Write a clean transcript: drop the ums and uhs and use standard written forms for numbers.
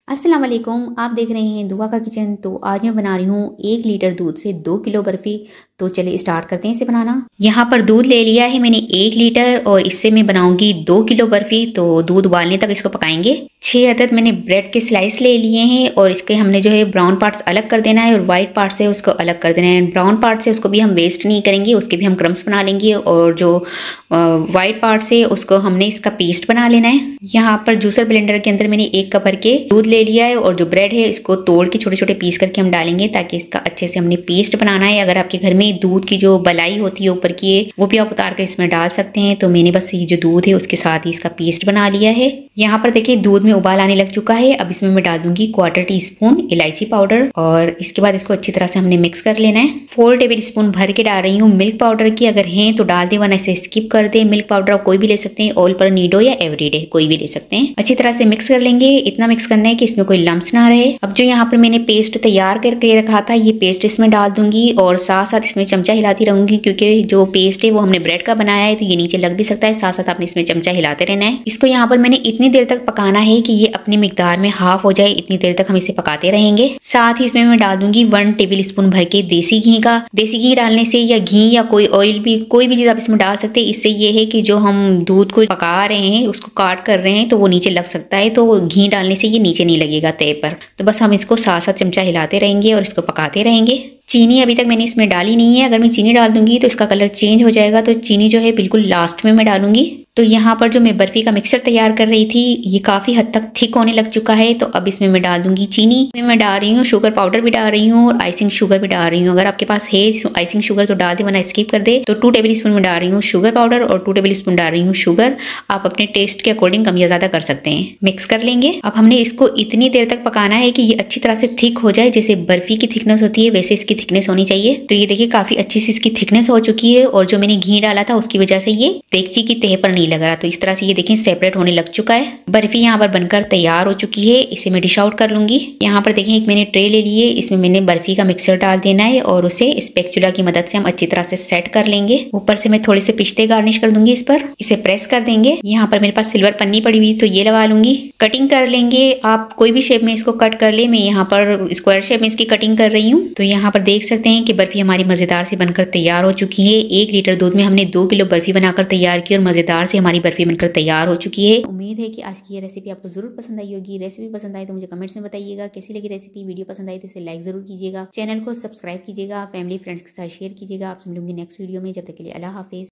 अस्सलाम वालेकुम। आप देख रहे हैं दुआ का किचन। तो आज मैं बना रही हूँ 1 लीटर दूध से 2 किलो बर्फी। तो चलिए स्टार्ट करते हैं इसे बनाना। यहाँ पर दूध ले लिया है मैंने 1 लीटर और इससे मैं बनाऊंगी 2 किलो बर्फी। तो दूध उबालने तक इसको पकाएंगे। 6 अदद मैंने ब्रेड के स्लाइस ले लिए हैं और इसके हमने जो है ब्राउन पार्ट्स अलग कर देना है और वाइट पार्ट से उसको अलग कर देना है। ब्राउन पार्ट से उसको भी हम वेस्ट नहीं करेंगे, उसके भी हम क्रम्स बना लेंगे और जो वाइट पार्ट से उसको हमने इसका पेस्ट बना लेना है। यहाँ पर जूसर ब्लेंडर के अंदर मैंने 1 कप भर के दूध ले लिया है और जो ब्रेड है इसको तोड़ के छोटे छोटे पीस करके हम डालेंगे ताकि इसका अच्छे से हमने पेस्ट बनाना है। अगर आपके घर में दूध की जो बलाई होती है ऊपर की है वो भी आप उतार कर इसमें डाल सकते हैं। तो मैंने बस ये जो दूध है उसके साथ ही इसका पेस्ट बना लिया है। यहाँ पर देखिए दूध में उबाल आने लग चुका है। अब इसमें मैं डाल दूंगी 1/4 टीस्पून इलायची पाउडर और इसके बाद इसको अच्छी तरह से हमने मिक्स कर लेना है। 4 टेबल स्पून भर के डाल रही हूँ मिल्क पाउडर की। अगर है तो डाल दे वरना इसे स्किप कर दे। मिल्क पाउडर आप कोई भी ले सकते हैं, ऑल पर नीडो या एवरीडे कोई भी ले सकते हैं। अच्छी तरह से मिक्स कर लेंगे। इतना मिक्स करना है कि इसमें कोई लम्स ना रहे। अब जो यहाँ पर मैंने पेस्ट तैयार करके रखा था ये पेस्ट इसमें डाल दूंगी और साथ साथ इसमें चमचा हिलाती रहूंगी क्योंकि जो पेस्ट है वो हमने ब्रेड का बनाया है तो ये नीचे लग भी सकता है। साथ साथ आपने इसमें चमचा हिलाते रहना है। इसको यहाँ पर मैंने इतनी देर तक पकाना है कि ये अपनी मिकदार में हाफ हो जाए, इतनी देर तक हम इसे पकाते रहेंगे। साथ ही इसमें मैं डाल दूंगी 1 टेबल स्पून भर के देसी घी का। देसी घी डालने से या घी या कोई ऑयल भी कोई भी चीज आप इसमें डाल सकते हैं। इससे ये है कि जो हम दूध को पका रहे हैं उसको काट कर रहे हैं तो वो नीचे लग सकता है, तो घी डालने से ये नीचे नहीं लगेगा तय पर। तो बस हम इसको साथ साथ चमचा हिलाते रहेंगे और इसको पकाते रहेंगे। चीनी अभी तक मैंने इसमें डाली नहीं है। अगर मैं चीनी डाल दूंगी तो इसका कलर चेंज हो जाएगा, तो चीनी जो है बिल्कुल लास्ट में मैं डालूंगी। तो यहाँ पर जो मैं बर्फी का मिक्सचर तैयार कर रही थी ये काफी हद तक थिक होने लग चुका है। तो अब इसमें मैं डाल दूंगी चीनी। मैं डाल रही हूँ शुगर पाउडर भी डाल रही हूँ और आइसिंग शुगर भी डाल रही हूँ। अगर आपके पास है आइसिंग शुगर तो डाल दे वरना स्किप कर दे। तो 2 टेबल स्पून में डाल रही हूँ शुगर पाउडर और 2 टेबल स्पून डाल रही हूँ शुगर। आप अपने टेस्ट के अकॉर्डिंग कम या ज्यादा कर सकते हैं। मिक्स कर लेंगे। अब हमने इसको इतनी देर तक पकाना है कि ये अच्छी तरह से थिक हो जाए। जैसे बर्फी की थिकनेस होती है वैसे इसकी थिकनेस होनी चाहिए। तो ये देखिए काफी अच्छी सी इसकी थिकनेस हो चुकी है और जो मैंने घी डाला था उसकी वजह से ये देगची की तह पर नहीं लग रहा। तो इस तरह से ये देखें सेपरेट होने लग चुका है। बर्फी यहाँ पर बनकर तैयार हो चुकी है। इसे मैं डिश आउट कर लूंगी। यहाँ पर देखें एक मैंने ट्रे ले ली है, इसमें मैंने बर्फी का मिक्सचर डाल देना है और उसे स्पैचुला की मदद से हम अच्छी तरह से सेट कर लेंगे। ऊपर से मैं थोड़े से पिस्ते गार्निश कर दूंगी इस पर। इसे प्रेस कर देंगे। यहाँ पर मेरे पास सिल्वर पन्नी पड़ी हुई तो ये लगा लूंगी। कटिंग कर लेंगे। आप कोई भी शेप में इसको कट कर ले। मैं यहाँ पर स्क्वायर शेप में इसकी कटिंग कर रही हूँ। तो यहाँ पर देख सकते हैं कि बर्फी हमारी मजेदार से बनकर तैयार हो चुकी है। 1 लीटर दूध में हमने 2 किलो बर्फी बनाकर तैयार की और मजेदार से हमारी बर्फी बनकर तैयार हो चुकी है। उम्मीद है कि आज की ये रेसिपी आपको जरूर पसंद आई होगी। रेसिपी पसंद आई तो मुझे कमेंट्स में बताइएगा कैसी लगी रेसिपी। वीडियो पसंद आई तो इसे लाइक जरूर कीजिएगा। चैनल को सब्सक्राइब कीजिएगा। फैमिली फ्रेंड्स के साथ शेयर कीजिएगा। आपसे मिलूंगी नेक्स्ट वीडियो में। जब तक के लिए अल्लाह हाफिज।